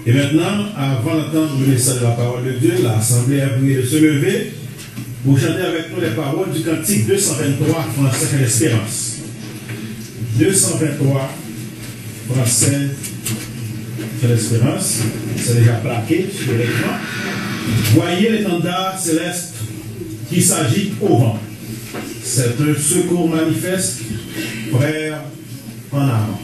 Et maintenant, avant d'entendre le message de la parole de Dieu, l'Assemblée a prié de se lever pour chanter avec nous les paroles du cantique 223, Français et l'Espérance. 223, Français et l'Espérance. C'est déjà plaqué sur l'écran. Voyez l'étendard céleste qui s'agite au vent. C'est un secours manifeste, frère, en avant.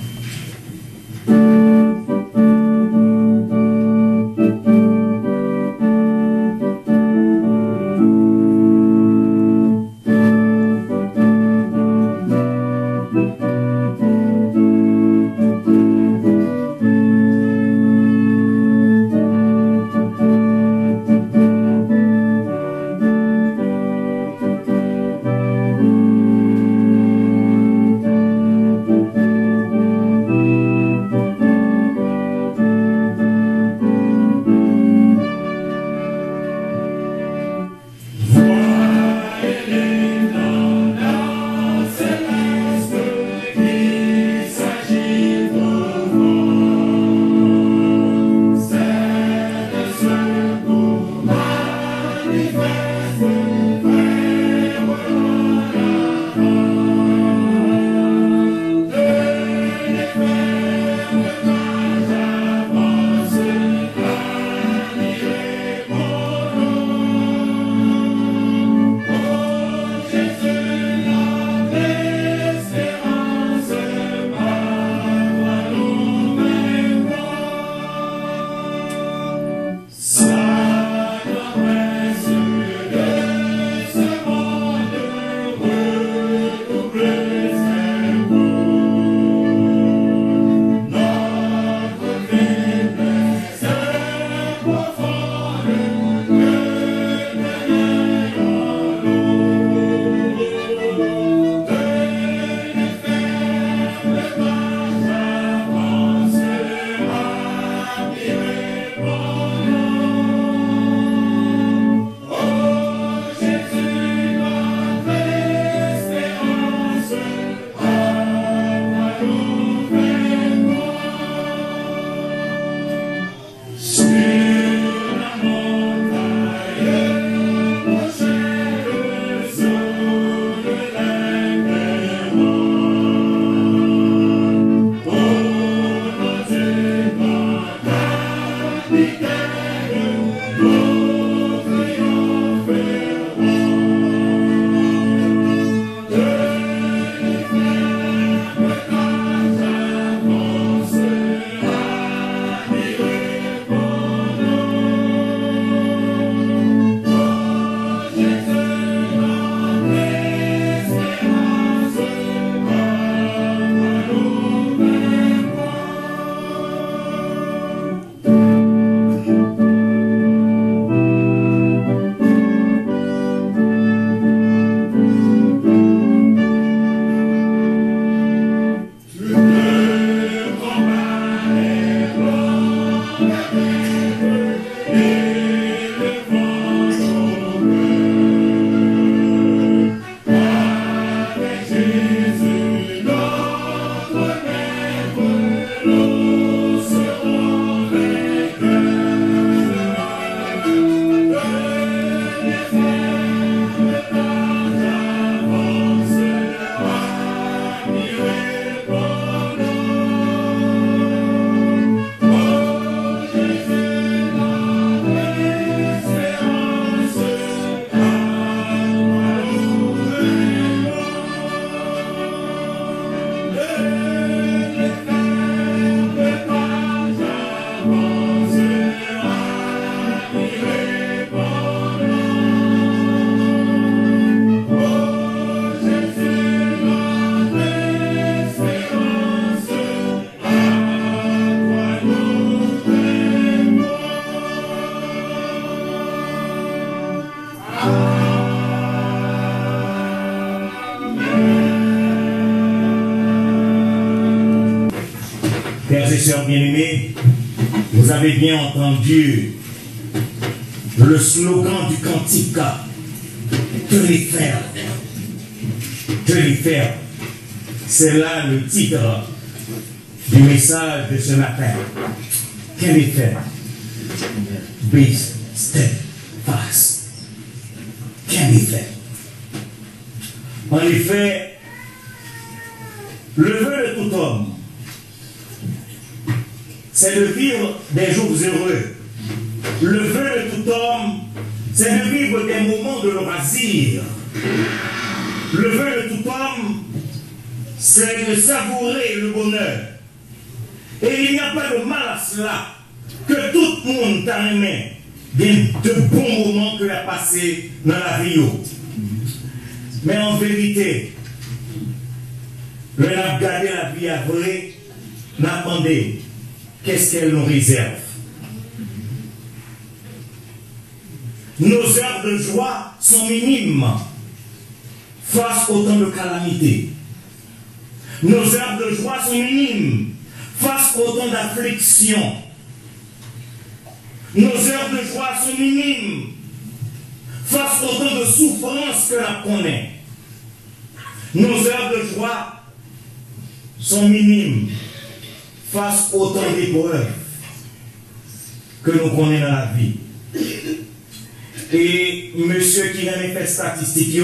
Frères et sœurs bien-aimés, vous avez bien entendu le slogan du cantique. Tenez ferme. Tenez ferme. C'est là le titre du message de ce matin. Tenez ferme. Be steadfast. Tenez ferme. En effet, le vœu de tout homme, c'est de vivre des jours heureux. Le vœu de tout homme, c'est de vivre des moments de loisir. Le vœu de tout homme, c'est de savourer le bonheur. Et il n'y a pas de mal à cela, que tout le monde t'a aimé de bons moments qu'il a passés dans la vie. Mais en vérité, le n'a gardé la vie à vrai, n'a demandé qu'est-ce qu'elle nous réserve. Nos heures de joie sont minimes face au temps de calamité. Nos heures de joie sont minimes face au temps d'affliction. Nos heures de joie sont minimes face au temps de souffrance que l'on connaît. Nos heures de joie sont minimes face au temps d'épreuve que nous connaissons dans la vie. Et monsieur qui a fait statistique,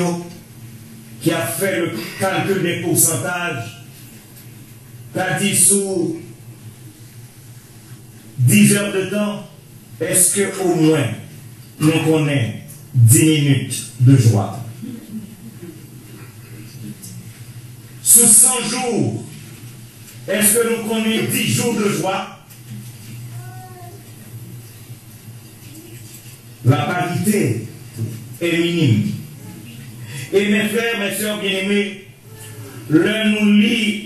qui a fait le calcul des pourcentages, a dit sous 10 heures de temps, est-ce qu'au moins nous connaissons 10 minutes de joie? Sous 100 jours, est-ce que nous connaissons 10 jours de joie? La parité est minime. Et mes frères, mes soeurs bien-aimés, l'un nous lit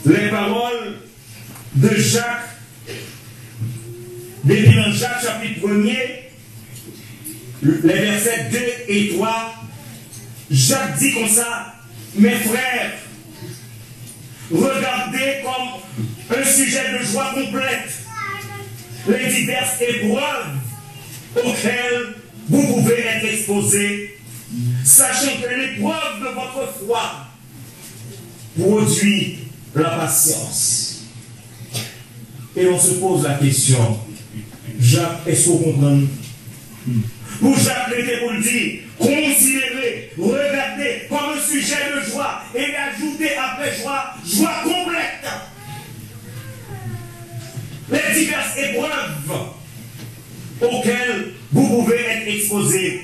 les paroles de Jacques, depuis dans Jacques chapitre 1er, les versets 2 et 3, Jacques dit comme ça, mes frères, regardez comme un sujet de joie complète les diverses épreuves auxquelles vous pouvez être exposés, sachant que l'épreuve de votre foi produit la patience. Et on se pose la question, Jacques, est-ce qu'on comprend? Pour Jacques, l'était pour le dire, considérez, regardez comme un sujet de joie et ajoutez après joie, joie complète. Les diverses épreuves auxquelles vous pouvez être exposés.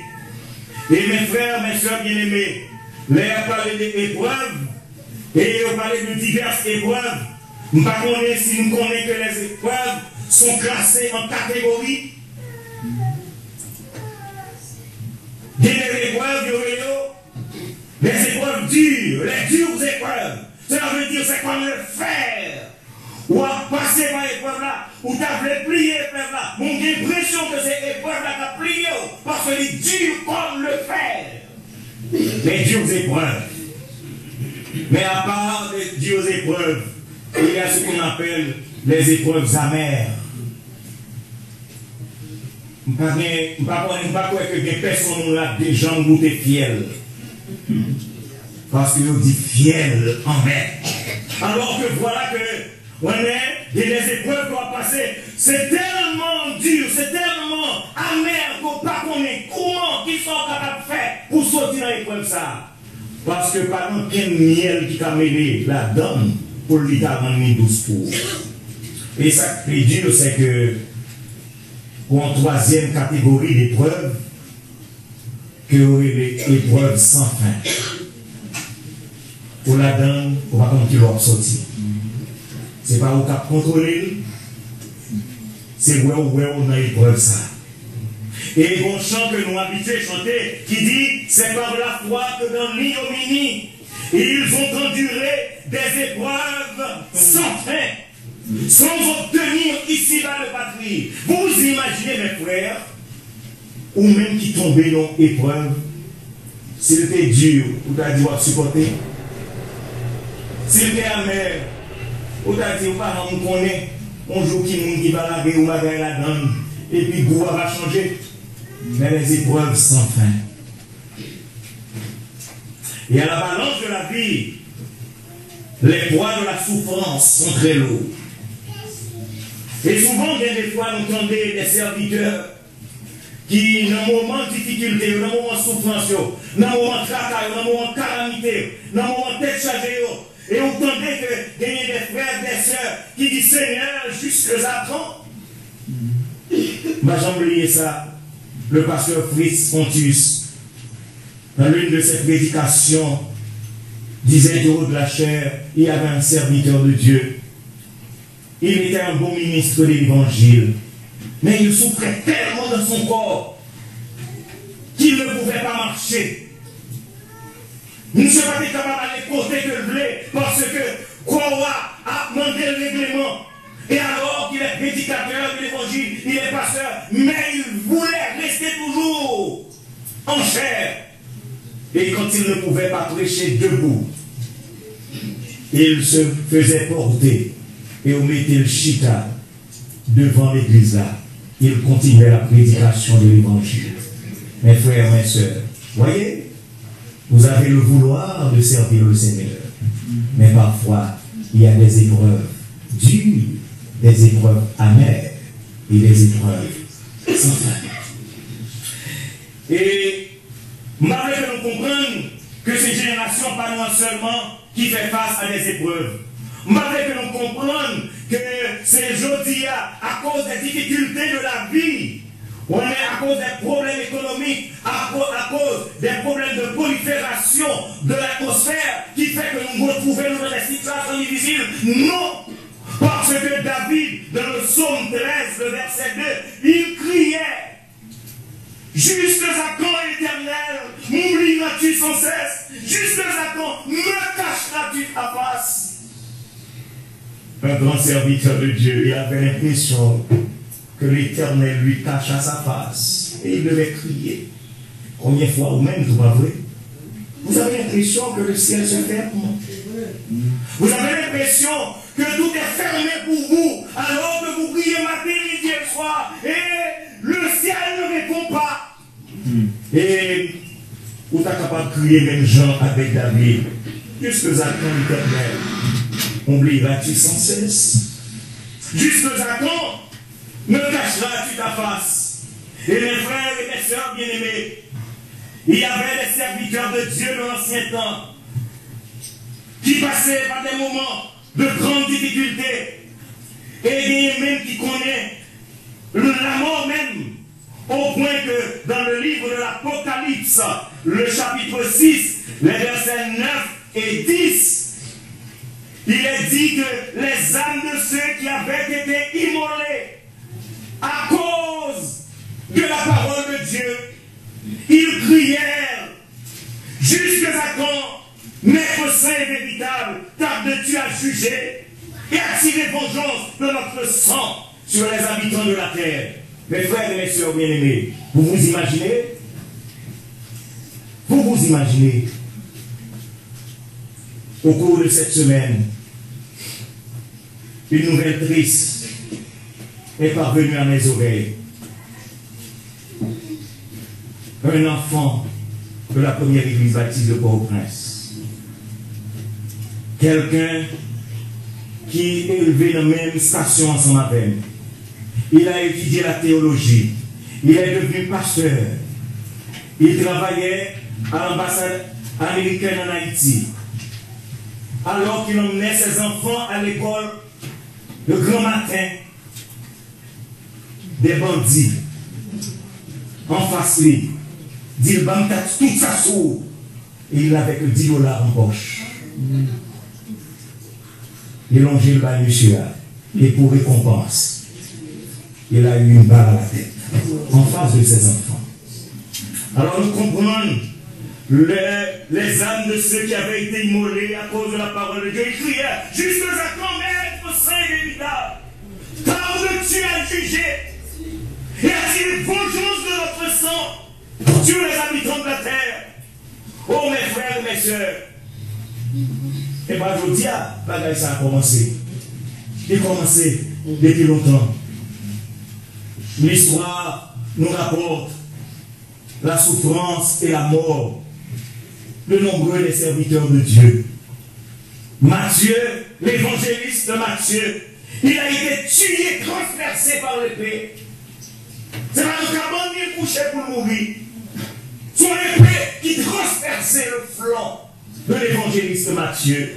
Et mes frères, mes soeurs bien-aimés, les a parlé d'épreuves et ils ont parlé de diverses épreuves. Nous ne connaissons pas si nous connaissons que les épreuves sont classées en catégories. Il y a des épreuves, des épreuves dures, les dures épreuves. Cela veut dire c'est comme le fer. Ou à passer par l'épreuve là, ou tu as plié l'épreuve là. Mon impression que ces épreuves là t'as plié parce que les durs comme le fer. Les dures épreuves. Mais à part les dures épreuves, il y a ce qu'on appelle les épreuves amères. Je ne sais pas que des personnes là, des gens goûtent fiel. Parce qu'ils disent fiel en mer. Alors que voilà que on est, il y a des épreuves qu'on va passer. C'est tellement dur, c'est tellement amer qu'on ne pas connaît comment ils sont capables de faire pour sortir dans l'épreuve ça. Parce que par exemple, il y a un miel qui a mêlé la donne pour lui donner 12 pour. Et ça qui est dur, c'est que pour une troisième catégorie d'épreuves, que vous avez des épreuves sans fin. Pour la donne, on va continuer à sortir. Ce n'est pas au cap contrôler, c'est où on a l'épreuve ça. Et bon chant que nous habitués à chanter, qui dit, c'est par la foi que dans l'ignominie, ils ont enduré des épreuves sans fin, sans obtenir ici-bas le patrie. Vous imaginez mes frères, ou même qui tombaient dans l'épreuve, s'il était dur, vous avez dû supporter. S'il était amer, Ou t'as dit, parents, on connaît, on joue qui va laver ou va la donne, et puis le goût va changer. Mais les épreuves sans fin. Et à la balance de la vie, les poids de la souffrance sont très lourds. Et souvent, bien des fois, nous entendons des serviteurs qui, dans un moment de difficulté, dans un moment de souffrance, dans un moment de travail, dans un moment de calamité, dans un moment de tête chargée, et vous entendez que gagner des frères, des sœurs qui disent Seigneur, jusque à quand? J'ai oublié ça. Le pasteur Fritz Pontius, dans l'une de ses prédications, disait du haut de la chair, il y avait un serviteur de Dieu. Il était un bon ministre de l'évangile. Mais il souffrait tellement dans son corps qu'il ne pouvait pas marcher. Il ne se pas capable d'aller côté que le blé parce que Kowa a demandé le règlement. Et alors qu'il est prédicateur de l'évangile, il est pasteur, mais il voulait rester toujours en chair. Et quand il ne pouvait pas prêcher debout, il se faisait porter et on mettait le chita devant l'église là. Il continuait la prédication de l'évangile. Mes frères, mes sœurs, voyez, vous avez le vouloir de servir le Seigneur. Mais parfois, il y a des épreuves dures, des épreuves amères et des épreuves sans fin. Et malgré que nous comprenions que ces générations, pas nous seulement, qui fait face à des épreuves. Malgré que nous comprenions que c'est aujourd'hui à cause des difficultés de la vie, on est à cause des problèmes économiques, à cause des problèmes de prolifération de l'atmosphère qui fait que nous nous retrouvons dans des situations difficiles. Non! Parce que David, dans le psaume 13, le verset 2, il criait jusque à quand, Éternel, m'oublieras-tu sans cesse? Jusque à quand me cacheras-tu ta face? Un grand serviteur de Dieu, il avait l'impression que l'Éternel lui cacha sa face. Et il devait crier. Combien de fois vous-même, vous pas vrai? Vous avez l'impression que le ciel se ferme. Vous avez l'impression que tout est fermé pour vous, alors que vous priez matin, midi et soir, et le ciel ne répond pas. Et vous êtes capable de crier même Jean avec David. Jusque à quand, l'Éternel, oublieras-tu sans cesse? Jusque à quand me cacheras-tu ta face? Et mes frères et mes sœurs bien-aimés, il y avait des serviteurs de Dieu dans l'ancien temps qui passaient par des moments de grande difficulté. Et il y a même qui connaît la mort même, au point que dans le livre de l'Apocalypse, le chapitre 6, les versets 9 et 10, il est dit que les âmes de ceux qui avaient été immolés à cause de la parole de Dieu, ils crièrent jusqu'à quand, Maître saint et véritable, tardes-tu à juger et à tirer vengeance de notre sang sur les habitants de la terre? Mes frères et mes sœurs bien-aimés, vous vous imaginez? Vous vous imaginez? Au cours de cette semaine, une nouvelle triste est parvenue à mes oreilles. Un enfant de la première église baptiste de Port-au-Prince. Quelqu'un qui est élevé dans la même station ensemble avec nous. Il a étudié la théologie. Il est devenu pasteur. Il travaillait à l'ambassade américaine en Haïti. Alors qu'il emmenait ses enfants à l'école, le grand matin, des bandits en face lui dit le bancat tout ça sous et il n'avait que 10 $ en poche. Il longé le bas monsieur et pour récompense, il a eu une balle à la tête en face de ses enfants. Alors nous comprenons les âmes de ceux qui avaient été immolés à cause de la parole de Dieu. Ils criaient jusque à quand, Maître saint et véritable, tardes-tu à juger et à tirer vengeance de notre sang sur les habitants de la terre? Oh mes frères et mes sœurs, et bien je vous dis, ça a commencé. qui a commencé depuis longtemps. L'histoire nous rapporte la souffrance et la mort de nombreux des serviteurs de Dieu. Matthieu, l'évangéliste Matthieu, il a été tué, transpercé par l'épée. C'est pas le cabane qui est couché pour mourir. Son épée qui transperçait le flanc de l'évangéliste Matthieu.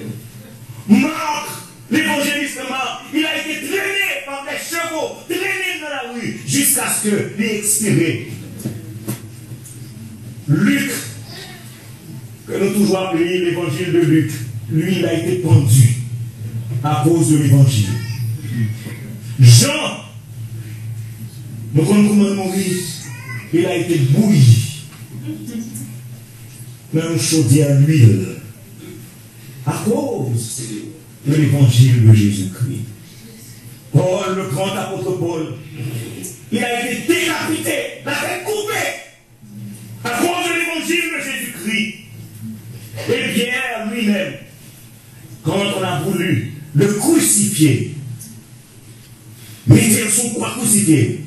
Marc, l'évangéliste Marc, il a été traîné par des chevaux, traîné dans la rue, jusqu'à ce qu'il ait expiré. Luc, que nous toujours appelons l'évangile de Luc, lui, il a été pendu à cause de l'évangile. Jean, nous connaissons comment mourir, il a été bouilli dans une chaudière d'huile à cause de l'évangile de Jésus-Christ. Paul, le grand apôtre Paul, il a été décapité, la tête coupée à cause de l'évangile de Jésus-Christ. Et Pierre lui-même, quand on a voulu le crucifier, mettre son croix crucifié,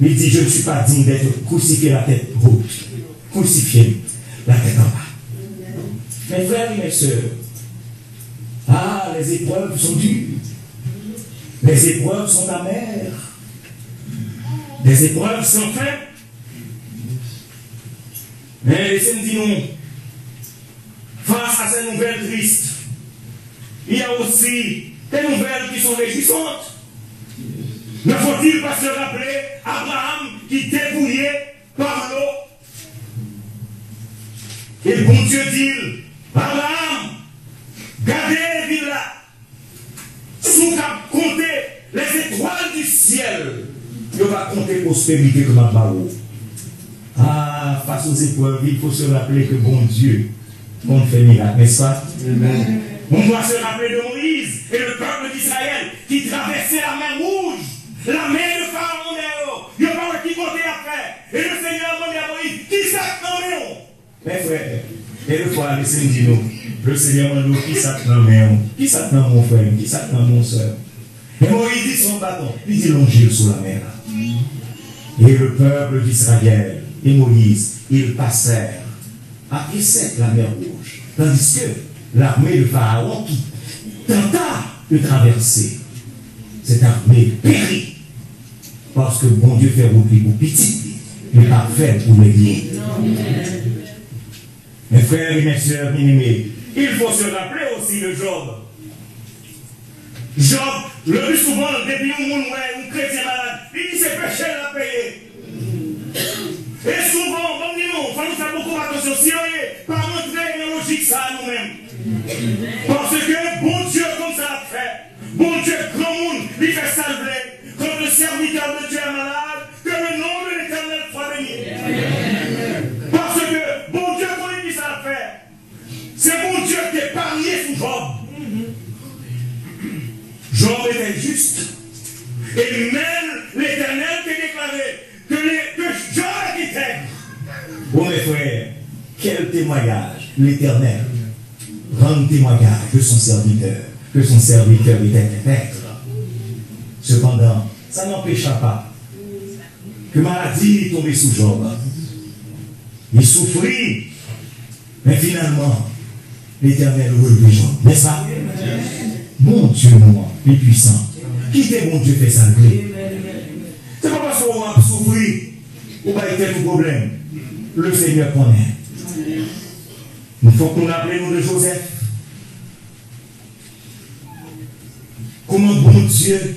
il dit, je ne suis pas digne d'être crucifié la tête haute, crucifié la tête en bas. Mes frères et mes sœurs, les épreuves sont dures, les épreuves sont amères, les épreuves sont faibles. Mais laissez-nous dire non, face à ces nouvelles tristes, il y a aussi des nouvelles qui sont réjouissantes. Ne faut-il pas se rappeler Abraham qui débouillait par l'eau? Et bon Dieu dit, Abraham, gardez les villes là, sous qu'à compter les étoiles du ciel, il va compter prospérité comme un barreau. Face aux épreuves, il faut se rappeler que bon Dieu, on fait miracle, n'est-ce pas? Amen. On doit se rappeler de Moïse et le peuple d'Israël qui traversait la mer Rouge, la mer de Pharaon d'ailleurs. Il n'y a pas qui comptait après. Et le Seigneur demandait à Moïse, qui s'attendait? Mes frères, et le fois, laissez-nous dire nous, le Seigneur demande qui s'attendait? Qui s'attend mon frère? Qui s'attend mon soeur? Et Moïse dit son bâton, il dit l'ongile sous la mer. Et le peuple d'Israël et Moïse, ils passèrent à pied sec la mer Rouge. Tandis que l'armée de Pharaon qui tenta de traverser, cette armée périt. Parce que bon Dieu fait route pour petit, mais pas fait pour les lier. Mes frères et mes sœurs bien-aimés, il faut se rappeler aussi de Job. Job, le plus souvent, depuis un chrétien malade, il dit c'est péché à payer. Et souvent, bon dit non, il faut nous faire beaucoup attention. Si on est pas rentrer dans la logique ça à nous-mêmes. Parce que bon Dieu comme ça a fait. Bon Dieu, grand monde, il fait salver. Quand le serviteur de Dieu est malade, que le nom de l'Éternel soit béni. Parce que bon Dieu connaît qui ça a fait. C'est bon Dieu qui est épargné sous Job. Job était juste. Et même l'Éternel qui déclaré que Job est intègre. Bon mes frères, quel témoignage l'Éternel rend témoignage de son serviteur, que son serviteur était intègre. Cependant, ça n'empêcha pas que maladie est tombée sous Job. Il souffrit, mais finalement, l'Éternel relevait Job, n'est-ce pas? Bon Dieu, moi, les puissants, qui était bon Dieu fait salver? C'est pas parce qu'on a souffert ou pas été tout problème. Le Seigneur connaît. Il faut qu'on appelle nous de Joseph. Comment bon Dieu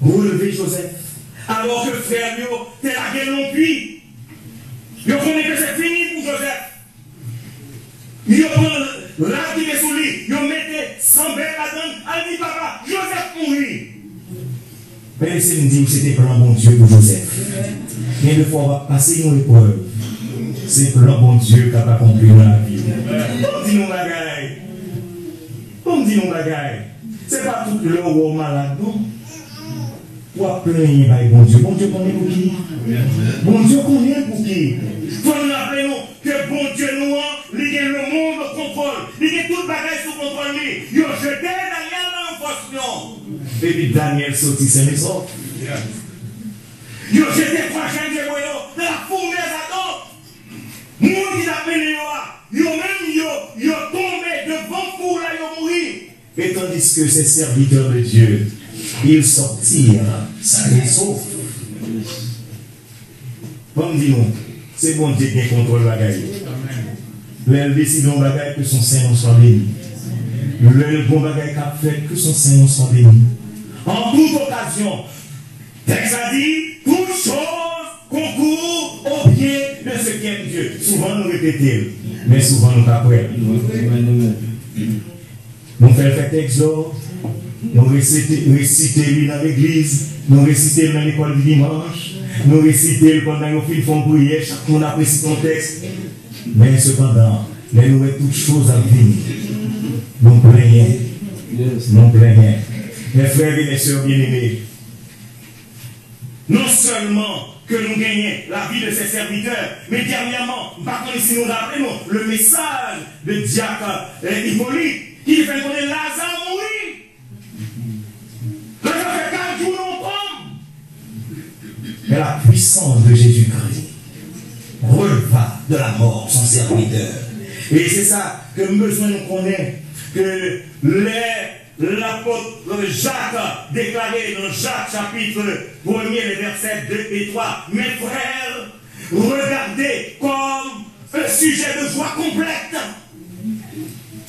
relever Joseph alors que frère Yo, t'es la guerre non puis. Il connaît que c'est fini pour Joseph. Il prend l'arbre qui est sous lui, il met 100 belles là-dedans, elle dit papa, Joseph mourit. Mais laissez-nous dire que c'était plan bon Dieu pour Joseph. Mais de fois, on va passer une épreuve. C'est plan bon Dieu qui a accompli dans la vie. On dit nous bagaille. On dit nous bagaille. C'est pas tout le roi malade, non? Pour plaindre bon Dieu. Bon Dieu connaît pour qui? Bon Dieu connaît pour qui? Faut nous rappeler que bon Dieu nous, il a le monde au contrôle. Il a toute bagaille sous contrôle. Il a jeté derrière l'enforcement. Et puis Daniel sortit ses maisons. Yo jeté trois jeunes de dans la fournaise à dos. Moun qui appelé yo même yo tombé devant pour là yo mourir. Et tandis que ces serviteurs de Dieu, ils sortirent sains et saufs. Comme dit nous, c'est bon Dieu qui contrôle la bagaille. Le décidons bagaille que son Saint soit béni. Le bon bagaille qu'a fait que son Saint soit béni. En toute occasion, texte a dit, toute chose concourt au bien de ce qu'aime Dieu. Souvent nous répétons, mais souvent nous t'apprêtons. Nous faisons le texte, nous récitons dans l'église, nous récitons dans l'école du dimanche, nous récitons pendant que nous faisons prière, chaque monde apprécie ton texte. Mais cependant, nous avons toutes choses à venir. Nous plaignons. Nous plaignons. Mes frères et mes sœurs bien-aimés, non seulement que nous gagnons la vie de ces serviteurs, mais dernièrement, par contre, si nous rappelons le message de diacre Hippolyte, qui fait connaître Lazare mourir. Lazare fait 4 jours longtemps. Mais la puissance de Jésus-Christ releva de la mort son serviteur. Et c'est ça que nous besoin nous connaître, que l'apôtre Jacques déclaré dans Jacques chapitre 1er, les versets 2 et 3. Mes frères, regardez comme un sujet de joie complète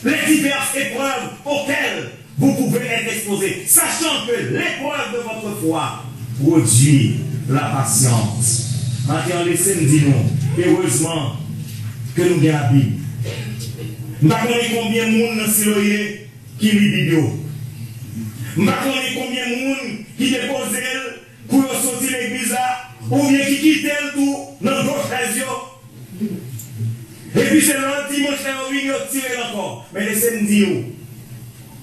les diverses épreuves auxquelles vous pouvez être exposés, sachant que l'épreuve de votre foi produit la patience. En laissez-nous dire nous, heureusement que nous avons la Bible. Nous ne savons pas combien de monde dans Siloé qui lit la Bible. Nous ne savons pas combien de monde qui dépose pour sortir l'église ou bien qui quitte tout dans d'autres régions. Et puis c'est le dimanche, on vient tirer encore. Mais laissez-nous dire,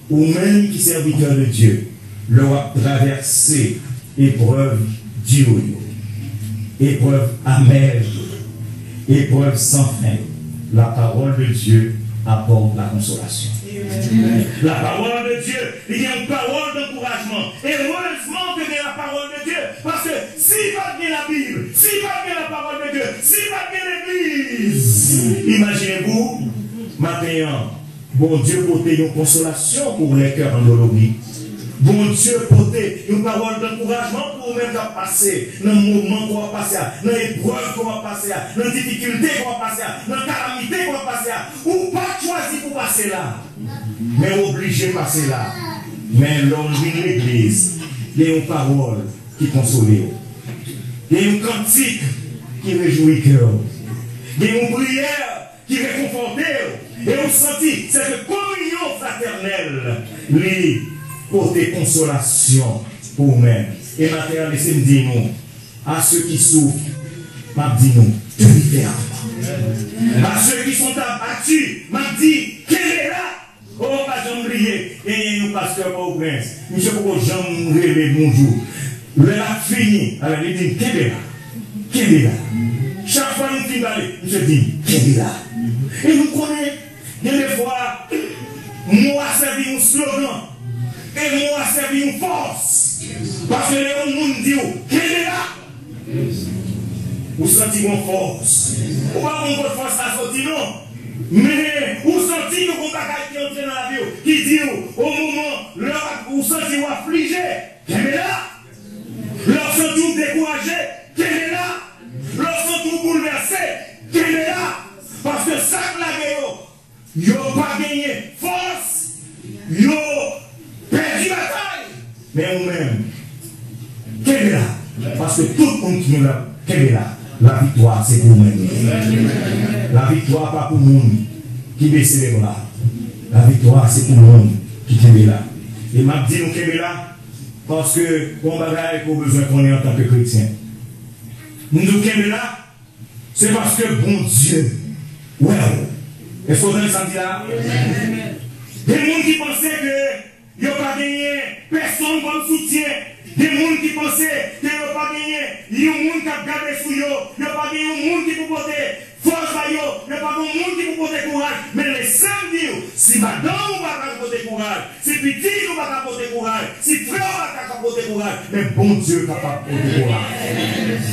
ou même qui serviteur de Dieu, leur traverser épreuve dure, épreuve amère, épreuve sans fin. La parole de Dieu apporte la consolation. Amen. La parole de Dieu, il y a une parole d'encouragement. Et heureusement que c'est la parole de Dieu. Parce que s'il va bien la Bible, s'il va bien la parole de Dieu, s'il va bien l'église, imaginez-vous, maintenant, bon Dieu porter une consolation pour les cœurs endoloris. Bon Dieu porter une parole d'encouragement pour même passer dans le mouvement qu'on va passer, dans l'épreuve qu'on va passer, dans la difficulté qu'on va passer, dans la calamité qu'on va passer, ou pas choisi pour passer là, mais obligé de passer là. Mais l'homme de l'église, il y a une parole qui console, il y a une cantique qui réjouit le cœur, il y a une prière qui réconforte, et on sentit cette communion fraternelle, lui, porter consolation pour nous-mêmes. Et maintenant, laissez-nous dire nous, à ceux qui souffrent, m'a dit nous, tu vis à ceux qui sont abattus, m'a dit, quel est là? Oh, pas j'en oublier. Et nous, pasteur Port-au-Prince, monsieur, pourquoi j'en rêve bonjour? Le a fini. Alors, il dit, quel est là? Quel est là? Chaque fois, nous finissons, monsieur dit, quel est là? Et nous connaissons, il y a des fois, moi, servi un slogan. Et moi, servi une force. Parce que les gens disent, quel est là? Vous sentez une force. Vous pas une force à sortir, non? Mais vous sentez que vous avez qui dans la vie, qui dit, au moment, vous sentez vous affligé, quel est là? Leur sentez vous découragé, quel est là? Leur sentez vous bouleversé, quel est là? Parce que ça, la guerre, vous n'avez pas gagné force, vous perdu bataille. Mais vous-même, quel est là? Parce que tout le monde qui est là, quel est là? La victoire, c'est pour vous-même. La victoire, pas pour le monde qui baisse les bras. La victoire, c'est pour le monde qui est là. Et m'a dit, nous qui est là, parce que, on bagaille qu'on a besoin qu'on ait en tant que chrétien. Nous qui est là, c'est parce que bon Dieu, ouais, est-ce que vous avez senti là? Des gens qui pensaient que il n'y a pas gagné, personne comme soutien. Des gens qui pensaient qu'il n'y a pas gagné, il y a un monde qui a gardé sous eux, il n'y a pas gagné un monde qui peut porter force il n'y a pas de monde qui vous porte courage, mais les saints disent, si madame vous va porter courage, si petit vous va porter courage, si frère va porter courage, mais bon Dieu capable de porter courage.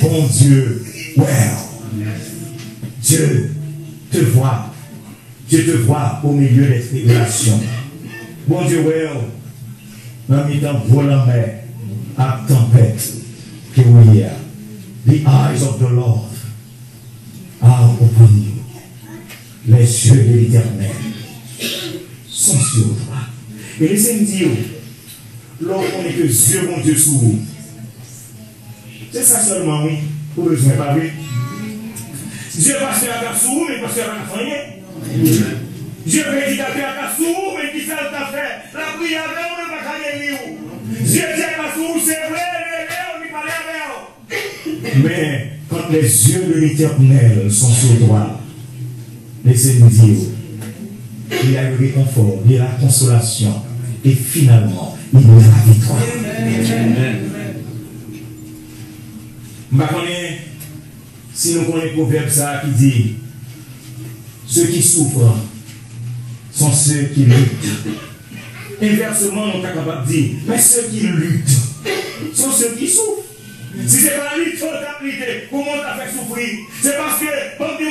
Bon Dieu, well, Dieu te voit. Dieu te voit au milieu des tribulations. Bon Dieu, well, dans le temps volant mer, à tempête, que oui, the eyes of the Lord are upon you. Les yeux de l'Éternel sont sur toi. Et laissez-moi dire, lorsqu'on est que yeux mon Dieu sous vous, c'est ça seulement, oui, pour besoin de parler. Dieu passe à la sous vous, mais parce qu'il n'y a pas rien. Dieu prédicateur à la sous vous, mais qui fait le café. La prière, on ne va pas gagner. Dieu dit à la sous vous, c'est vrai, on n'y parle avec. Mais quand les yeux de l'Éternel sont sur toi, laissez-nous dire, il y a le réconfort, il y a la consolation, et finalement, il y a la victoire. Si nous connaissons le proverbe ça qui dit, ceux qui souffrent sont ceux qui luttent. Inversement, nous sommes capables de dire, mais ceux qui luttent sont ceux qui souffrent. Si ce n'est pas la lutte, comment on t'a fait souffrir? C'est parce que, bon Dieu,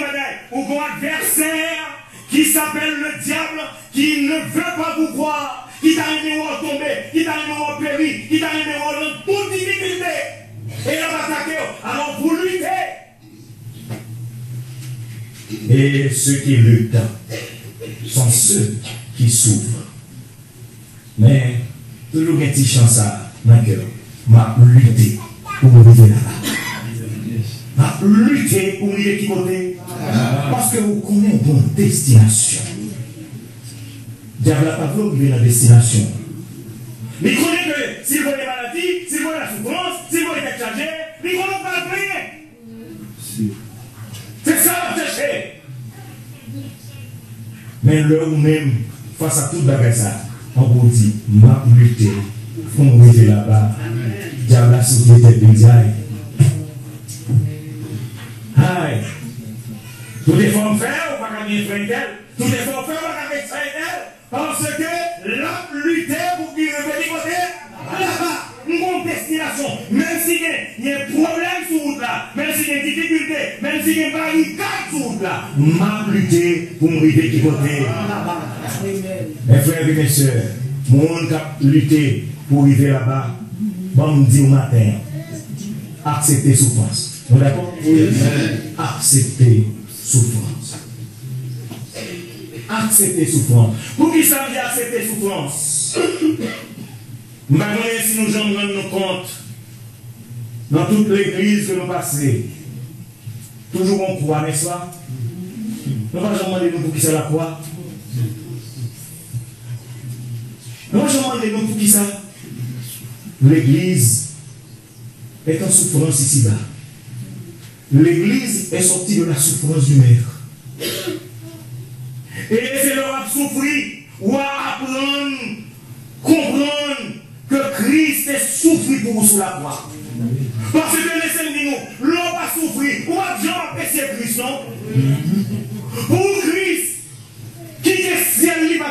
ou un adversaire qui s'appelle le diable, qui ne veut pas vous croire, qui t'a aimé ou tomber, qui t'a aimé ou périr, qui t'a aimé ou dans toute difficulté. Et il va attaquer, alors vous luttez. Et ceux qui luttent sont ceux qui souffrent. Mais, toujours un petit chance dans le cœur, m'a lutté pour me lever là-bas. M'a lutté pour me lever qui côté. Parce que vous connaissez une destination. Diable n'a pas voulu vivre la destination. Mais il connaît que s'il voit les maladies, s'il voit la souffrance, s'il voit les têtes chargées, il ne connaît pas rien. C'est ça la chercher. Mais l'heure où même, face à tout le bagage, on vous dit, m'a lutté pour me lever là-bas. Diable a soufflé tête de diable. Aïe. Tout est fort faire, ou pas qu'à bien faire d'elle. Tout est fort faire, ou pas qu'à bien faire d'elle. Parce que l'a lutté pour qu'il revienne côté là-bas. Une destination. Même s'il y a un problème sur route là, même s'il y a une difficulté, même s'il y a une barricade sur route là, m'a lutté pour me revienne qui côté là-bas. Mes frères et mes soeurs, mon cap lutté pour arriver là-bas, bon me dit au matin, accepter souffrance. Vous d'accord? Oui. Accepter souffrance. Accepter souffrance. Pour qui ça veut dire accepter souffrance? Maintenant, si nous en rendons compte, dans toute l'église que nous passons, toujours on croit, n'est-ce pas? Nous ne pouvons pas demander pour qui ça la croix. Nous ne pouvons pas demander pour qui ça. L'église est en souffrance ici-bas. L'église est sortie de la souffrance du maître. Et c'est leur à souffrir ou à apprendre, comprendre que Christ est souffert pour vous sur la croix. Parce que laissez-nous, l'homme a souffert. Ou a déjà apprécié Christ, non? Pour Christ, qui est ciel libre,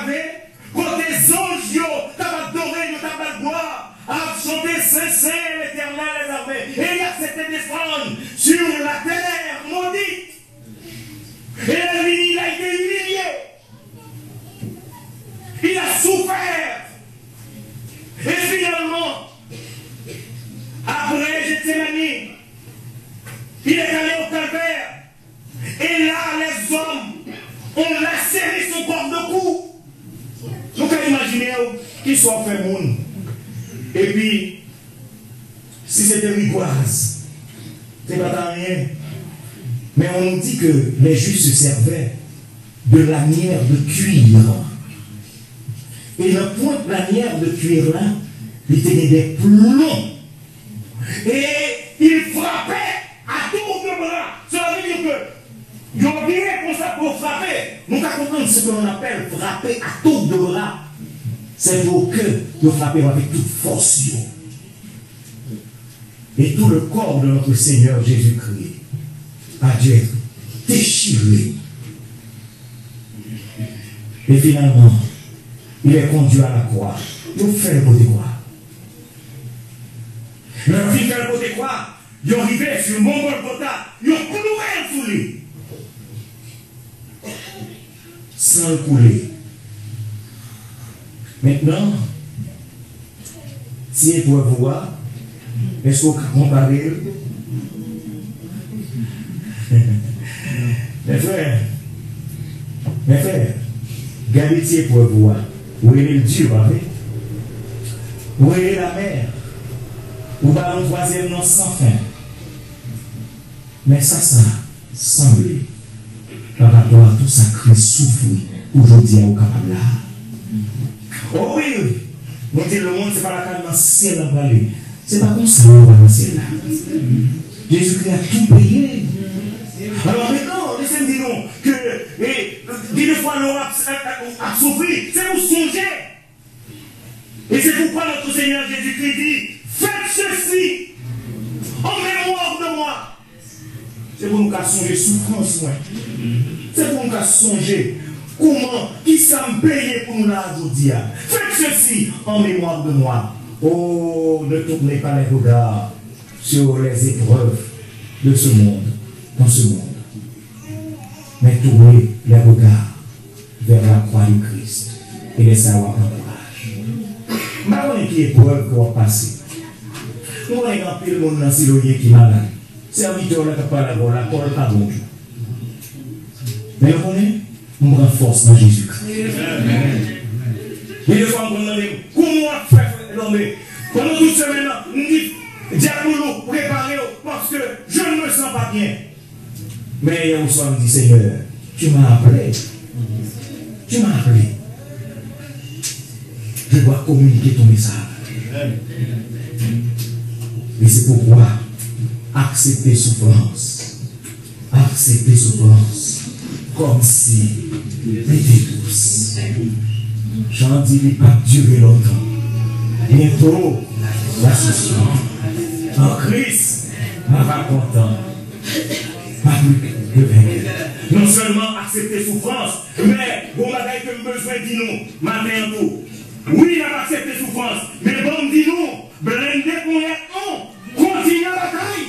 quand des anges t'as adoré, t'as gloire, a chanté Saint-Saint, l'Éternel les armées, et il a accepté de descendre sur la terre maudite. Et lui, il a été humilié. Il a souffert. Et finalement, après Gethsémani, il est allé au calvaire. Et là, les hommes ont lacéré son corps de cou. Vous pouvez imaginer qu'il soit fait monde. Et puis, si c'était rigoise, c'est pas rien. Mais on nous dit que les Juifs se servaient de lanières de cuir. Et le point de lanière de cuir là, il tenait des plombs. Et il frappait à tour de bras. Ça veut dire que, il y a bien comme ça pour frapper. Nous allons comprendre ce que l'on appelle frapper à tour de bras. C'est pour que nous frappions avec toute force. Et tout le corps de notre Seigneur Jésus-Christ a dû être déchiré. Et finalement, il est conduit à la croix. Nous faisons le côté quoi? Leur vie fait le côté quoi? Ils sont arrivés sur mon Golgotha, ils ont cloué sous lui. Sans le couler. Maintenant, si vous pouvez voir, est-ce qu'on peut comparer? Mes frères, regardez si vous pouvez voir. Où est le Dieu, où est la mer? Où va un troisième nom sans fin? Mais ça semble par rapport à tout ça que souffre aujourd'hui au capable là. Oh oui, nous disons le monde, ce n'est pas la canne dans le ciel à parler. Ce n'est pas comme ça qu'on va dans le ciel là. Jésus-Christ a tout payé. Alors maintenant, laissez-moi dire non, que des fois nous avons souffert, c'est pour songer. Et c'est pourquoi notre Seigneur Jésus-Christ dit, faites ceci en mémoire de moi. C'est pour nous qu'à songer souffrance, moi. C'est pour nous qu'à songer comment, qui s'en paye pour nous là aujourd'hui. Faites ceci en mémoire de moi. Oh, ne tournez pas les regards sur les épreuves de ce monde, dans ce monde. Mais tournez les regards vers la croix du Christ et laissez avoir un courage. Maintenant, qui épreuve qu'on va passer. Nous avons un peu de monde dans ce qui est malade. Serviteur, là, pas la voix, la parole pas bon. Mais vous connaissez, on renforce dans Jésus-Christ. Et des fois, on demande, comment faire l'homme? Pendant toute semaine, on dit, diable, préparez-vous, parce que je ne me sens pas bien. Mais hier au soir, on dit, Seigneur, tu m'as appelé. Tu m'as appelé. Je dois communiquer ton message. Et c'est pourquoi accepter souffrance. Accepter souffrance. Comme si c'était douce. J'en dis, il n'a pas duré longtemps. Bientôt, la session. En Christ, en racontant. Pas plus que vainqueur. Non seulement accepter souffrance, mais bon bagaille que nous besoin dit nous, matin en tout. Oui, il a accepté souffrance, mais bon dit nous, blindé pour être continue la bataille.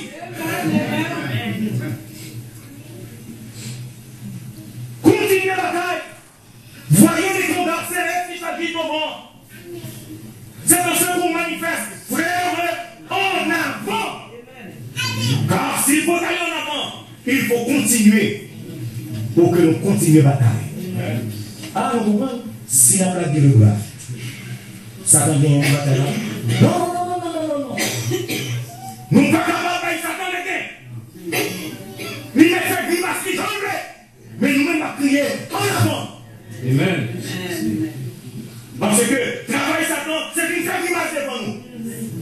Continuez la bataille. Voyez les combats célestes qui s'agissent au vent. C'est dans ce qu'on manifeste, frère, en avant. Car s'il faut aller en avant, il faut continuer pour que nous continuions la bataille. Ah, nous comprenons? Si la plaque de le bras, Satan vient en bataille là? Non. Nous ne pouvons pas batailler Satan les gains. Il met fait grimace qui tombe. Mais nous-mêmes à prier en avant. Amen. Parce que travail Satan, c'est une fait grimace devant nous.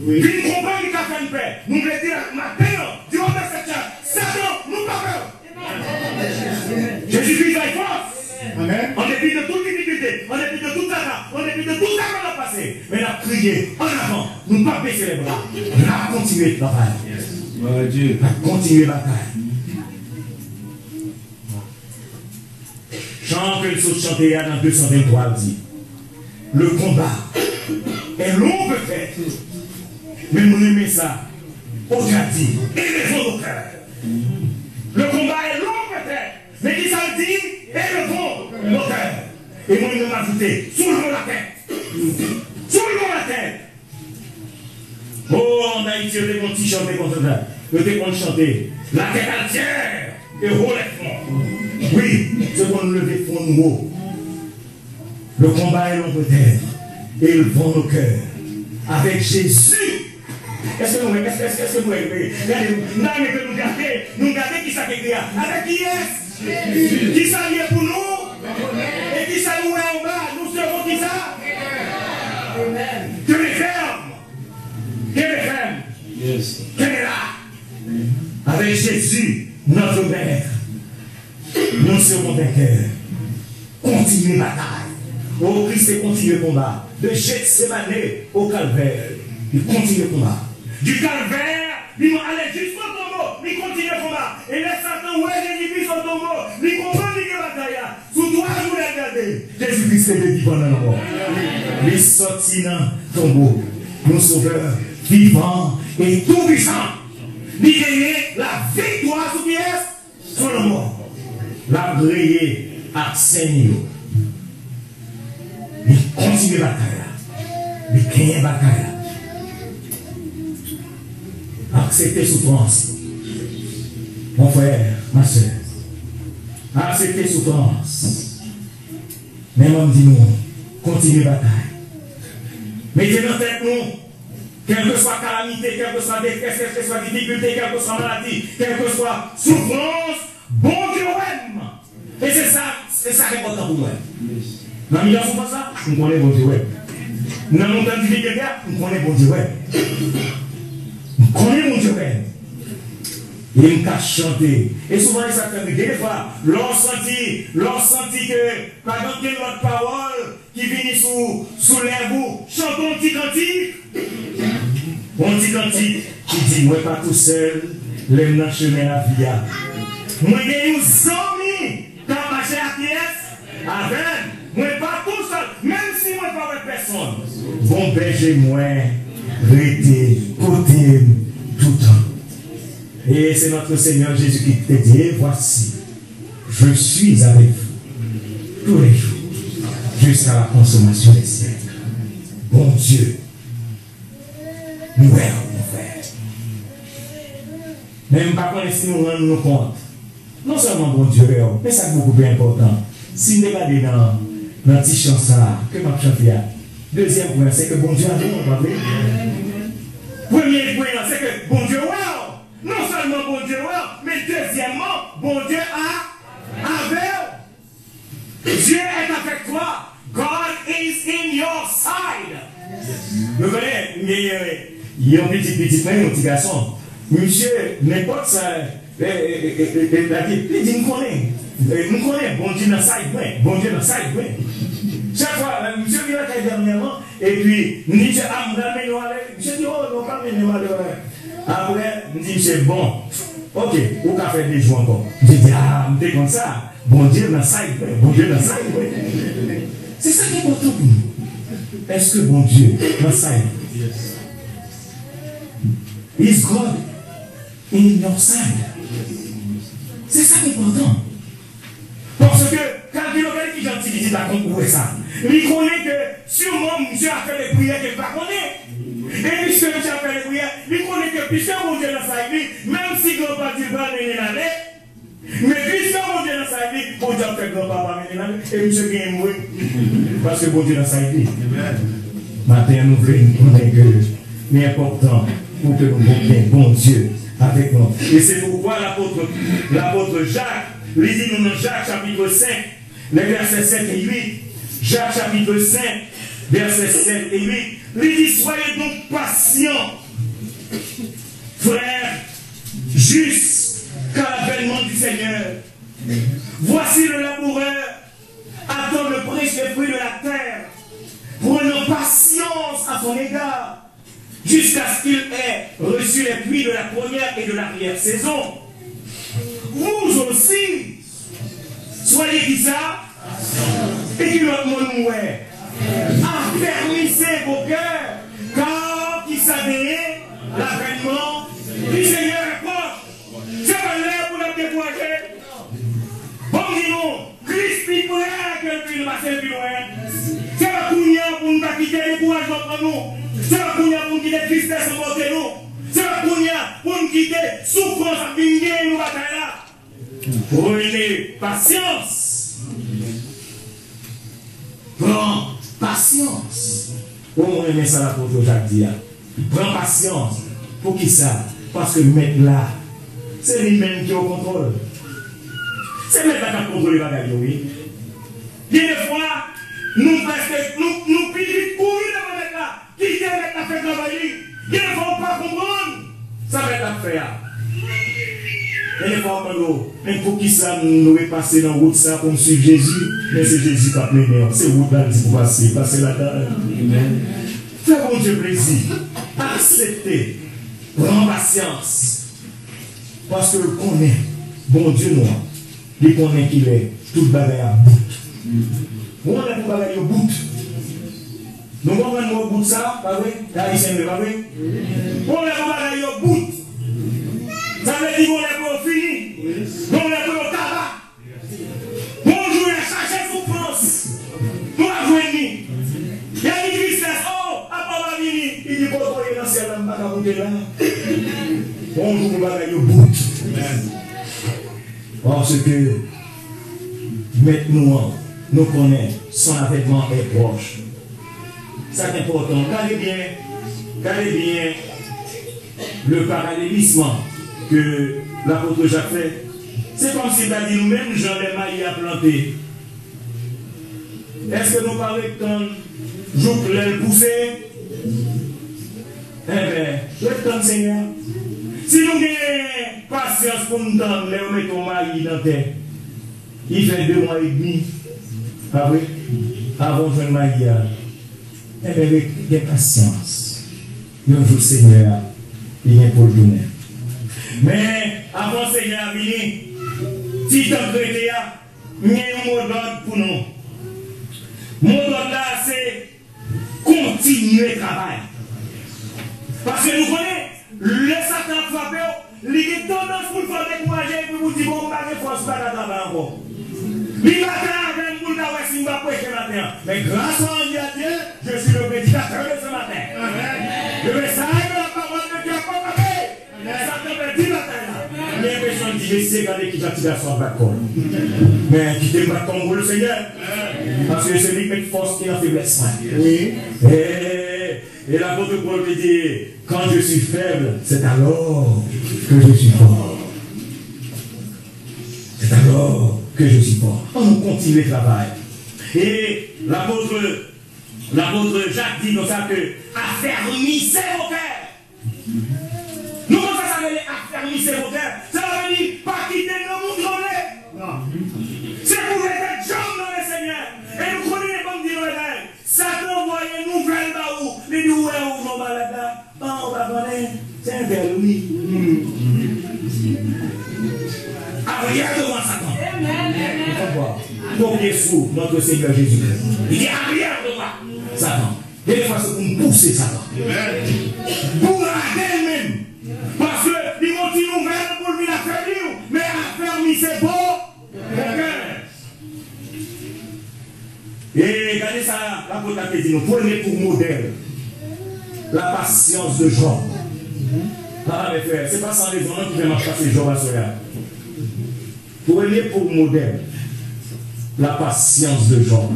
Oui. Une compagnie qui a fait une paix. Nous voulons dire matin, durant cette chance, Satan, nous pas peur. Jésus-Christ a une force. Amen. En dépit de toute difficulté, en dépit de toute attaque, en dépit de tout ça qu'on a passé, mais la prier en avant, nous ne pas baisser les bras, on a continué le travail. On a continué la bataille. Chant que le saut chanté dans 223 dit, le combat est long peut-être, mais nous aimons ça, aujourd'hui, élevons nos cœurs. Le combat est long peut-être, mais qui ça dit, élevons nos cœurs. Et moi, il m'a ajouté, soulevons la tête. Soulevons la tête. Oh, en Haïti, on est petit chanter comme ça. On est chanter. La tête entière et relèvement. Oui, c'est pour nous lever pour nous haut. Le combat est long peut-être. Élevons nos cœurs. Avec Jésus. Est-ce que vous regardez? Nous regardons qui ça qui est. Avec qui est-ce? Qui ça lié pour nous? Et qui ça nous est en bas? Nous serons qui ça? Que les fermes. Que les fermes. Yes. Que les là. Avec Jésus, notre Maître. Nous serons vainqueurs. Continuez la bataille. Oh Christ et continue le combat. De Gethsémani au calvaire. Il continue le combat. Du calvaire il va aller jusqu'au tombeau, il continue le combat. Et les Satan, ouais, Jésus-Christ au tombeau, il comprend qu'il y a bataille. Sous 3 jours, il regarder. Jésus-Christ est vivant dans le mort. Il sortit dans le tombeau. Mon sauveur, vivant et tout puissant. Il gagne la victoire sur pièce, sur le mort. La briller à Seigneur. Il continue la bataille. Il gagne la bataille. Acceptez souffrance. Mon frère, ma soeur. Acceptez souffrance. Même on dit nous, continuez la bataille. Mettez dans tête nous, quelle que soit calamité, quelle que soit détresse, quelle que soit difficulté, quelle que soit maladie, quelle que soit souffrance, bon Dieu aime. Et c'est ça qui est important pour moi. Dans le milieu de ça, nous connaissons bon Dieu. Dans le monde de difficulté, nous connaissons bon Dieu. Nous connaissons bon Dieu. Il me cache chanter. Et souvent, il s'attend des fois, l'on sentit que, par exemple, il y a une autre parole qui vient sous l'air, vous chantons un petit cantique. Un petit cantique qui dit, moi pas tout seul, les m'en chemin la vie. Moi, j'ai eu 100 000 quand marcher à pièce, avec, moi pas tout seul, même si moi pas avec personne. Bon berger, moi, rester, côté, tout le temps. Et c'est notre Seigneur Jésus qui te dit, voici, je suis avec vous tous les jours, jusqu'à la consommation des siècles. Bon Dieu, nous mon frère. Même pas qu'on si nous rendons compte, non seulement bon Dieu, mais ça c'est beaucoup plus important. Si nous regardons dans le petit chant ça, que ma chante là, deuxième point, c'est que bon Dieu a nous, pas vrai? Premier point, c'est que bon Dieu, non seulement bon Dieu, mais deuxièmement, bon Dieu a avec. Dieu est avec toi. God is in your side. Vous voyez, il y a un petit garçon. Monsieur, n'importe ça, il dit, nous connaissons, bon Dieu dans la side, bon Dieu dans la side. Chaque fois, monsieur vient là dernièrement, et puis, ni Dieu a m'amené nous aller. Monsieur dit, oh, non, pas m'amener nous aller. Après, je dis, c'est bon. Ok, ou qu'a fait des jours encore. Je dis, ah, je comme ça. Bon Dieu dans ça, bon Dieu dans ça. C'est ça qui est important pour nous. Est-ce que bon Dieu dans ça? Is God in your side? C'est ça qui est important. Parce que quand il y a qui gentil qui dit la compris ça, il connaît que sûrement Dieu a fait des prières qu'il ne connaît. Et puisque Dieu a fait des prières, il connaît que puisque mon Dieu dans sa vie, même si grand-papa dit pas mener l'année, mais puisque mon Dieu dans sa vie, bon Dieu a fait grand-papa mener l'année, et monsieur qui est mort, parce que bon Dieu dans sa vie. Maintenant, nous voulons connaître que l'important pour que nous montrions bon Dieu avec nous. Et c'est pourquoi l'apôtre Jacques, il dit nous dans Jacques chapitre 5, les versets 7 et 8, Jacques chapitre 5, versets 7 et 8, il dit soyez donc patients, frères, jusqu'à l'avènement du Seigneur. Voici le laboureur attend le précieux fruit de la terre, prenant patience à son égard, jusqu'à ce qu'il ait reçu les pluies de la première et de l'arrière-saison. Vous aussi, soyez qui ça, et qui l'autre monde ouais. Affermissez vos cœurs, car qui savait l'avènement du Seigneur est proche. C'est pas l'air pour nous décourager. Bon, dis-nous, Christ est prêt que nous passions plus loin. C'est pas pour nous quitter les courages entre nous. C'est pas pour nous quitter la tristesse en côté nous. C'est pas pour nous quitter souffrance à venir nous bataille là. Prenez patience. Prends patience. Comment on aime ça là pour Jacques dit. Prends patience. Pour qui ça? Parce que maintenant là, c'est lui-même qui est au contrôle. C'est même pas qu'à contrôler la bagaille, oui. Il y a des fois, nous pilons courir dans le mec là. Qui est avec la fête travailler? Il y a des fois, on ne peut pas comprendre. Ça va être l'affaire. Il y a des fois, même pour qui ça nous est passé dans la route ça pour suivre Jésus, mais c'est Jésus qui a plein. C'est route là qui pour passer là-dedans. Fais bon Dieu plaisir. Acceptez prends patience. Parce que qu'on est, bon Dieu noir, il connaît qu'il est, tout bagaille à bout. On est pour bagaille au bout. Nous comprenons au bout de ça, pas vrai? Là, il s'aime, pas vrai? On est pour bagaille au bout. Ça veut dire qu'on est pour fini. On est pour le tabac. On joue à chercher souffrance. Nous avons venu. Il y a une tristesse. Oh, à part la vie, il dit qu'on est dans le ciel, on ne va pas monter là. On joue pour bagaille au bout. Parce que maintenant, nous connaissons son avènement est proche. C'est important. Regardez bien le parallélisme que l'apôtre Jacques fait. C'est comme s'il a dit nous-mêmes, Jean les mailles à planter. Est-ce que nous parlons quand jour l'aile poussée? Eh bien, le temps Seigneur. Si nous avons patience pour nous tendre, nous mettons maille dans la terre. Il fait 2 mois et demi. Ah oui? Avant de faire maille. Eh bien, avec patience. Un jour, Seigneur, il vient pour le donner. Mais avant Seigneur venir, si tu as traité, il y a un mot d'ordre pour nous. Le mot d'ordre là, c'est continuer le travail. Parce que nous connaissons, le Satan frappé, il a tendance pour le faire décourager et pour vous dire, bon, on va faire force pour le travail encore. Il va faire pour le travail si on va prêcher matin. Mais grâce à Dieu, je suis le prédicateur de ce matin. Le message de la parole de Dieu a proclamé. Satan me dit matin là. J'ai l'impression de dire, c'est regarder qui j'attire à son bâton. Mais qui te bat comme vous le Seigneur. Parce que c'est lui qui met force et la faiblesse. Oui. Et l'apôtre Paul me dit, quand je suis faible, c'est alors que je suis fort. C'est alors que je suis fort. On continue le travail. Et l'apôtre Jacques dit dans ça que affermissez vos cœurs. Nous, ça veut dire affermissez vos cœurs. Ça veut dire pas quitter le monde trembler. C'est pour être jambes dans le Seigneur. Et nous connaissons comme dit le rêve. Satan voyait une nouvelle baou. Les nous on va là-dedans. On va connaître. C'est un verre, oui. Arrière devant Satan. Donc il est fou, notre Seigneur Jésus-Christ. Il dit arrière devant Satan. Des fois, c'est pour nous pousser Satan. Pour arrêter même. Parce que les motifs ouverts pour lui affaiblir, mais affermissez beau mon cœur. Et regardez ça, l'apôtre a dit, nous prenez pour modèle la patience de Job. Ah, mes frères, c'est pas sans raison qui fait marcher ces Job à Soya. Prenez pour modèle la patience de Job.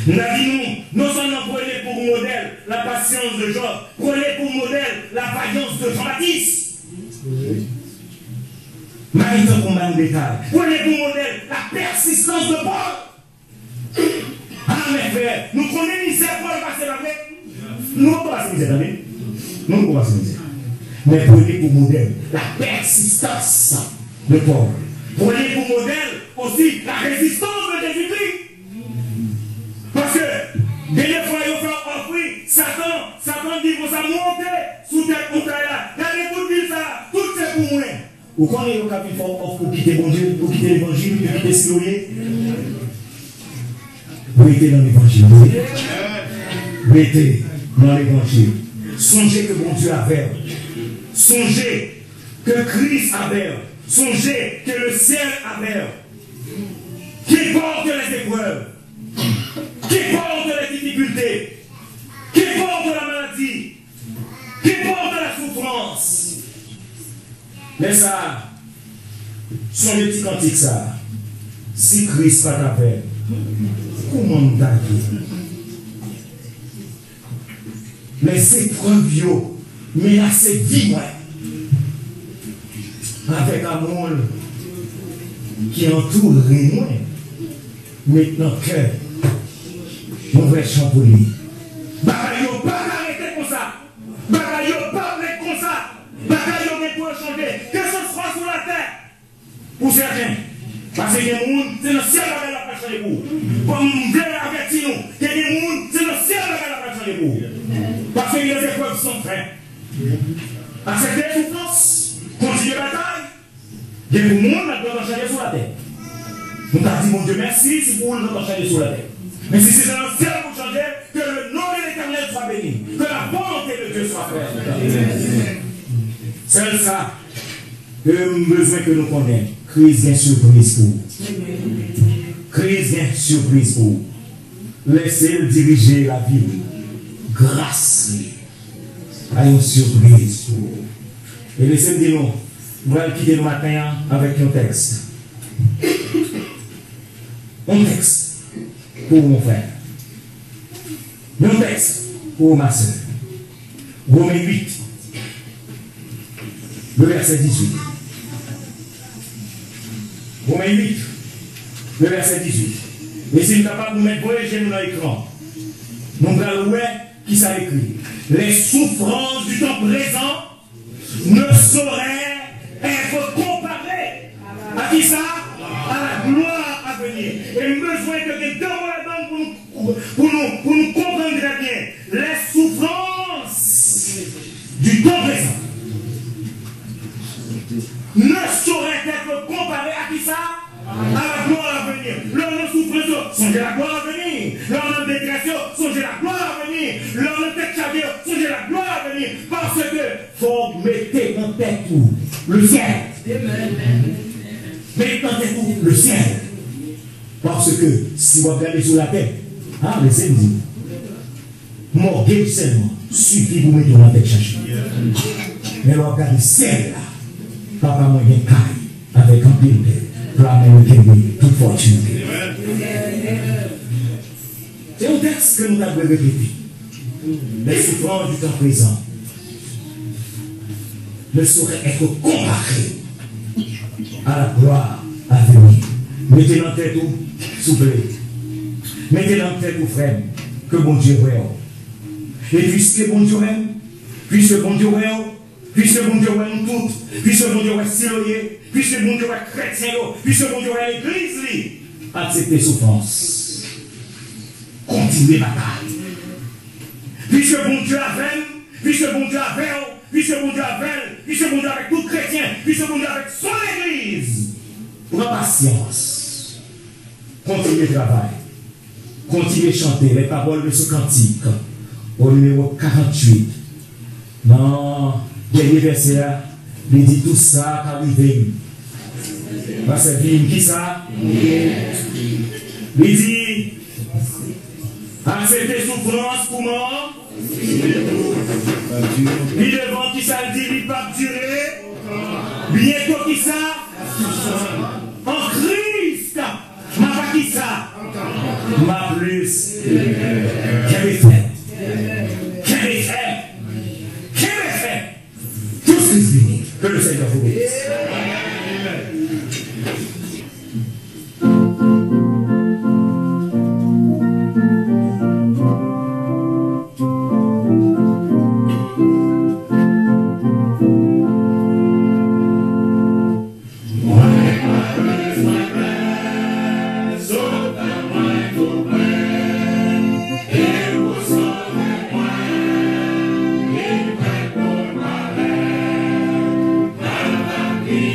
Nous avons non seulement prenez pour modèle la patience de Job, prenez pour modèle la vaillance de Jean-Baptiste. Marie-Jean combat en détail. Prenez pour modèle la persistance de Paul. Ah mes frères, nous connaissons misère Paul passer la vie. Nous ne pouvons pas passer misère la vie. Nous ne pouvons pas passer misère. Mais prenez pour modèle la persistance de Paul. Prenez pour modèle aussi la résistance de Jésus-Christ. Parce que, des fois, il faut offrir, Satan dit que ça monte sous tes contrats là. Regardez pour dire ça, tout c'est pour moi. Vous connaissez le capitaine pour quitter mon Dieu, pour quitter l'évangile, pour quitter ce qu'il y a. Vous êtes dans l'évangile. Vous êtes dans l'évangile. Songez que mon Dieu avait. Songez que Christ avait. Songez que le ciel avait. Qui porte les épreuves. Qui porte les difficultés, qui porte la maladie, qui porte la souffrance. Mais ça, son petit cantique ça, si Christ pas t'appelle, comment t'appelle? Les épreuves, mais assez vie, avec amour qui entoure moi, maintenant cœur. Mauvais champ pour lui. Bagaille pas arrêter comme ça. Bagaille pas arrêter comme ça. Bagaille pour changer. Que ce soit sur la terre. Pour certains. Parce que les gens, c'est le ciel qui va la changer pour. Comme vous voulez avertir nous. Que les gens, c'est le ciel qui va la changer pour. Parce que les épreuves sont faites. accepter la souffrance, continuer la bataille. Il y a pour le monde maintenant changer sur la terre. Nous avons dit, mon Dieu, merci si pour nous changer sur la terre. Mais si c'est dans le ciel pour changer, que le nom de l'Éternel soit béni, que la volonté de Dieu soit faite. C'est ça que nous avons besoin que nous connaissions. Crise bien surprise pour vous. Crise bien surprise pour vous. Laissez-le diriger la vie. Grâce à une surprise pour vous. Et laissez-moi dire, nous allons quitter le matin avec un texte. Un texte pour mon frère. Un texte pour ma soeur. Romains 8, le verset 18. Romains 8, le verset 18. Et si nous sommes capables de mettre voyager dans l'écran, nous allons voir qui ça écrit. Les souffrances du temps présent ne sauraient être comparées à qui ça? À la gloire à venir. Et nous avons besoin de quelqu'un pour nous comprendre très bien. Les souffrances du temps présent ne sauraient être comparées à qui ça? À la gloire à venir. L'homme de souffrance, songez la gloire à venir. L'homme de détresse, songez la gloire à venir. L'homme de tête chargée, songez la gloire à venir. Parce que faut mettre en tête tout le ciel. Mettez en tête tout le ciel. Parce que si vous regardez sur la terre, laissez-moi dire, morguez seulement suffit pour mettre en tête chercher. Mais vous regardez le ciel là, papa moi bien caille avec un pile pour américaine toute fortune. C'est un texte que nous avons répété. Les souffrances du temps présent ne sauraient être comparées à la gloire à venir. Mettez dans tête tout, s'il vous plaît. Mettez dans tête tout, frère, que bon Dieu est. Et puisque bon Dieu aime, puisque bon Dieu est, puisque bon Dieu est nous toutes, puisque bon Dieu est siloyé, puisque bon Dieu est chrétien, puisque bon Dieu est l'église, acceptez souffrance. Continuez bataille. Puisque bon Dieu avait, puisque bon Dieu avait, puisque bon Dieu avait, puisque bon Dieu avec tout chrétien, puisque bon Dieu avec son église. Prends patience. Continuez travail. Continuez chanter les paroles de ce cantique au numéro 48. Non, dernier verset là, il dit tout ça qu'arrivé. Verset qui ça? Il dit acceptez souffrance pour moi. Puis devant qui ça dit, il va durer. Bientôt qui ça? En Christ. Ma pas qui ça? Ma plus. Quel effet? Quel effet? Quel effet? Tout ce qui se finit. Que le Seigneur vous bénisse. Yeah.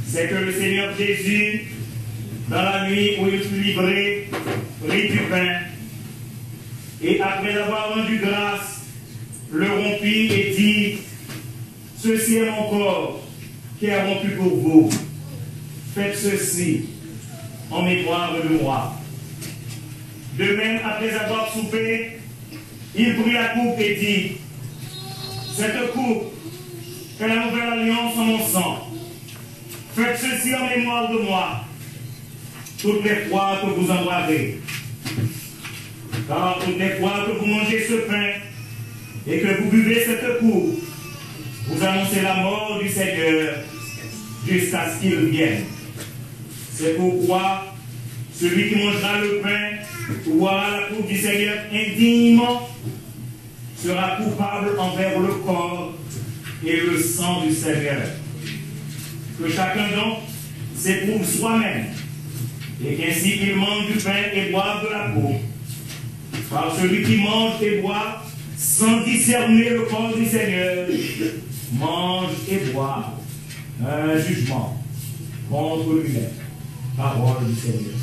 C'est que le Seigneur Jésus, dans la nuit où il fut livré, prit du pain, et après avoir rendu grâce, le rompit et dit, « Ceci est mon corps qui est rompu pour vous. Faites ceci en mémoire de moi. » De même, après avoir soupé, il prit la coupe et dit, « Cette coupe est la nouvelle alliance en mon sang. Faites ceci en mémoire de moi, toutes les fois que vous en boirez. Car toutes les fois que vous mangez ce pain et que vous buvez cette coupe, vous annoncez la mort du Seigneur jusqu'à ce qu'il vienne. C'est pourquoi celui qui mangera le pain ou boira la coupe du Seigneur indignement sera coupable envers le corps et le sang du Seigneur. Que chacun donc s'éprouve soi-même, et qu'ainsi il mange du pain et boive de la coupe. Car celui qui mange et boit sans discerner le corps du Seigneur mange et boit un jugement contre lui-même. Parole du Seigneur.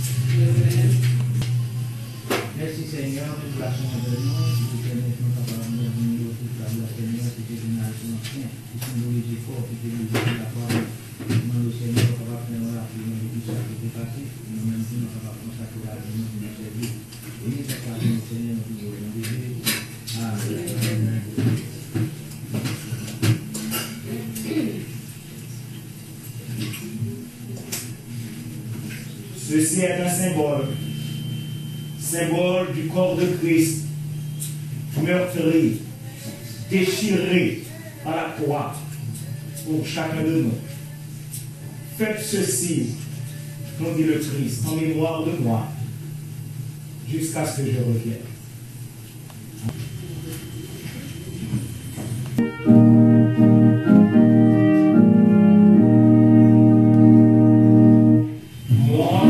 Merci Seigneur, nous plaçons en nous, nous permettons capables de nous toute la gloire Seigneur, qui est une nation ancienne, qui symbolise fort, qui est la parole. Nous le Seigneur capable de faire la prière de tout ça qui est passé, nous même nous capables de consacrer la vie de notre service. Et nous capables de Seigneur, nous voulons bénir. Amen. Ceci est un symbole du corps de Christ, meurtri, déchiré à la croix pour chacun de nous. Faites ceci, nous dit le Christ, en mémoire de moi, jusqu'à ce que je revienne. Oh,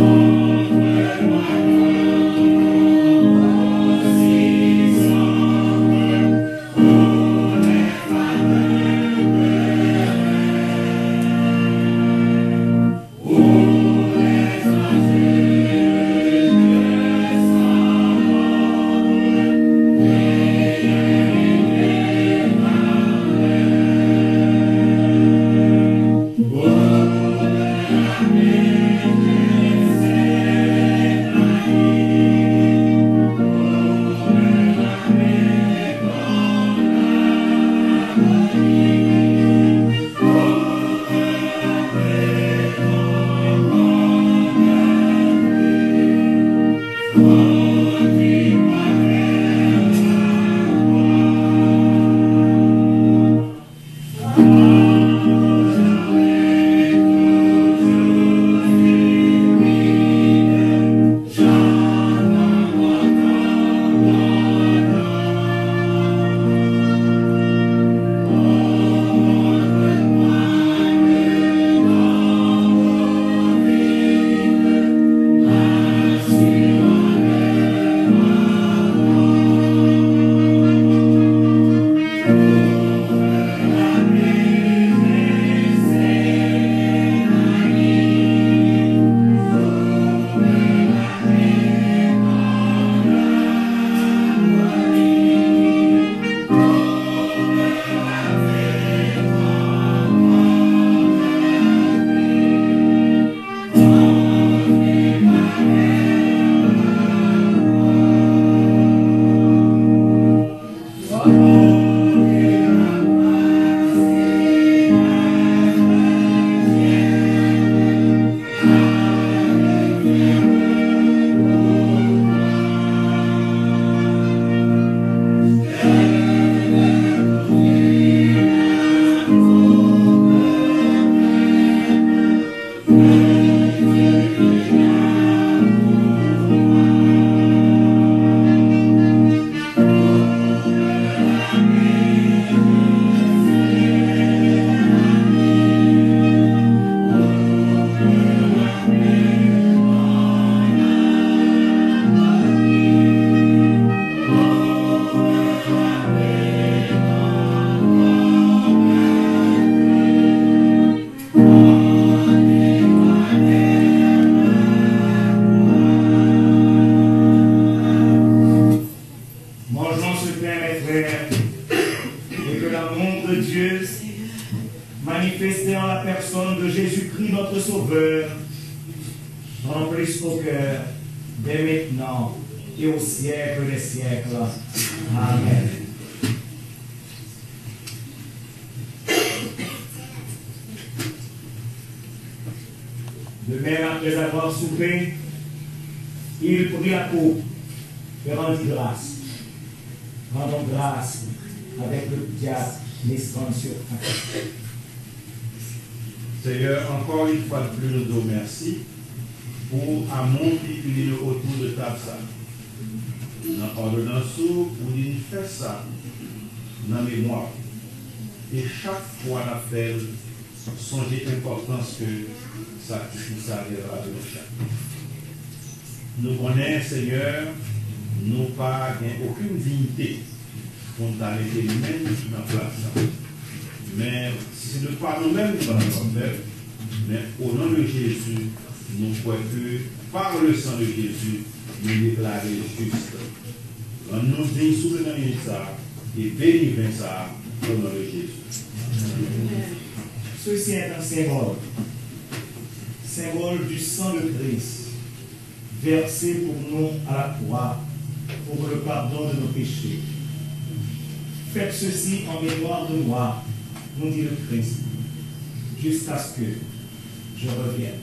nom de Jésus-Christ, notre Sauveur, remplisse nos cœurs dès maintenant et au siècle des siècles. Amen. De même, après avoir soupé, il prit la coupe et rendit grâce. Rendons grâce avec le diable naissant sur terre. Seigneur, encore une fois de plus, nous te remercions pour l'amour qui est autour de ta salle. Dans l'ordonnance, pour nous faire ça dans la mémoire. Et chaque fois, on fait songer l'importance que sacrifice arrivera de nos chaque. Nous connaissons, Seigneur, nous pas aucune dignité pour t'arrêter nous-mêmes dans la place. Mais c'est de par nous-mêmes que nous allons faire. Mais au nom de Jésus, nous croyons que par le sang de Jésus, nous déclarer juste. Nous disons souvenir ça et bénir ça au nom de Jésus. Ceci est un symbole du sang de Christ, versé pour nous à la croix, pour le pardon de nos péchés. Faites ceci en mémoire de moi, nous dit le Christ, jusqu'à ce que je revienne.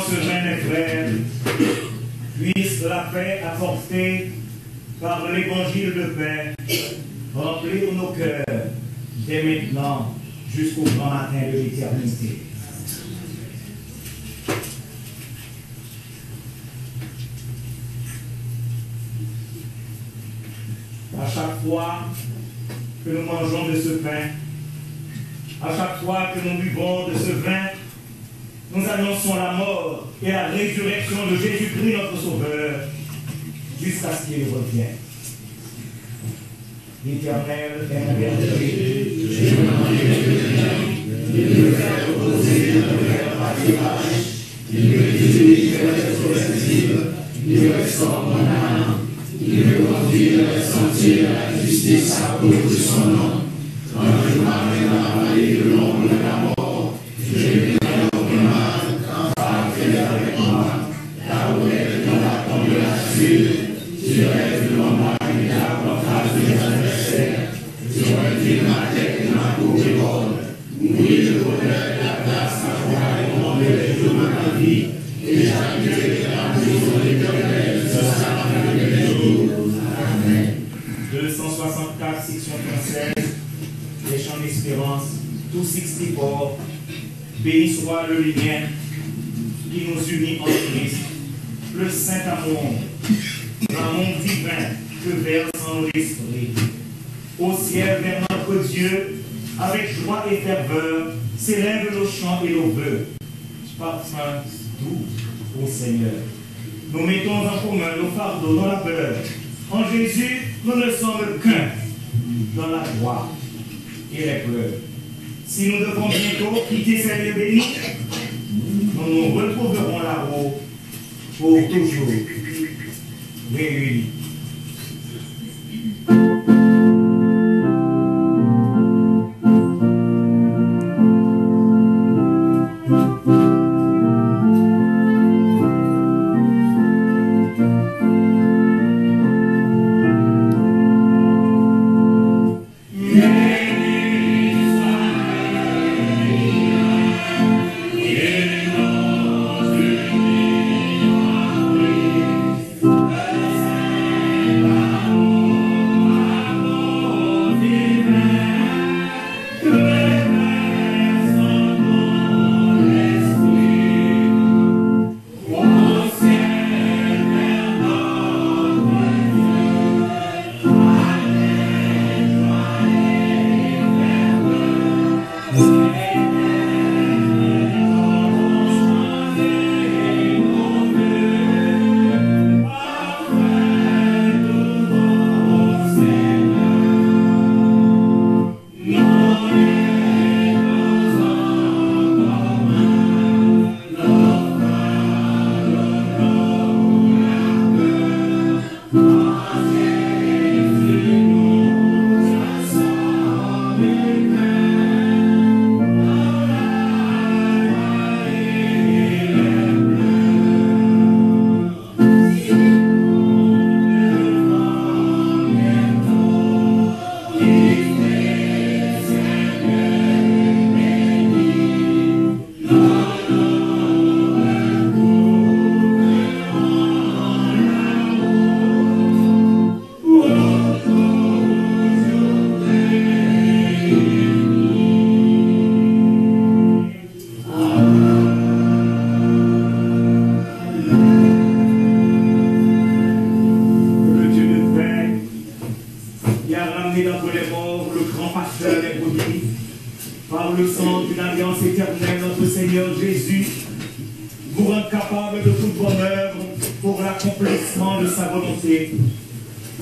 ce vin, mes frères, puisse la paix apportée par l'évangile de paix remplir nos cœurs dès maintenant jusqu'au grand matin de l'éternité. À chaque fois que nous mangeons de ce pain, à chaque fois que nous buvons de ce vin, nous annonçons la mort et la résurrection de Jésus-Christ, notre Sauveur, jusqu'à ce qu'il revienne. L'Éternel est mon berger, je me fais reposer dans le vert pâturage, il me guide vers les eaux paisibles, il restaure mon âme, il me conduit vers les sentiers de la justice à cause de son nom. Quand je marche dans la vallée de l'ombre de la mort, je ne crains aucun mal, car tu es avec moi, ta roulette dans la tombe de la suite, tu rêves devant moi une table en face de mes adversaires, tu retires ma tête et ma couronne. Oui, le bonheur et la place m'accompagneront les jours de ma vie, et j'habiterai dans la maison de l'Éternel jusqu'à la fin de mes jours. Amen. 264, section 13, les chants d'espérance, 264. Béni soit le lien qui nous unit en Christ, le saint amour, l'amour divin que verse en l'esprit. Au ciel, vers notre Dieu, avec joie et ferveur, s'élèvent nos chants et nos vœux. Parfum doux au Seigneur. Nous mettons en commun nos fardeaux, nos labeurs. En Jésus, nous ne sommes qu'un dans la joie et les pleurs. Si nous devons bientôt quitter ces lieux bénis, nous nous retrouverons là-haut pour toujours réunis.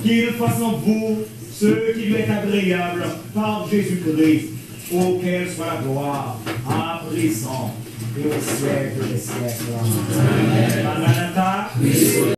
Qu'il fasse en vous ce qui lui est agréable par Jésus-Christ, auquel soit la gloire, à présent et au siècle des siècles. Amen.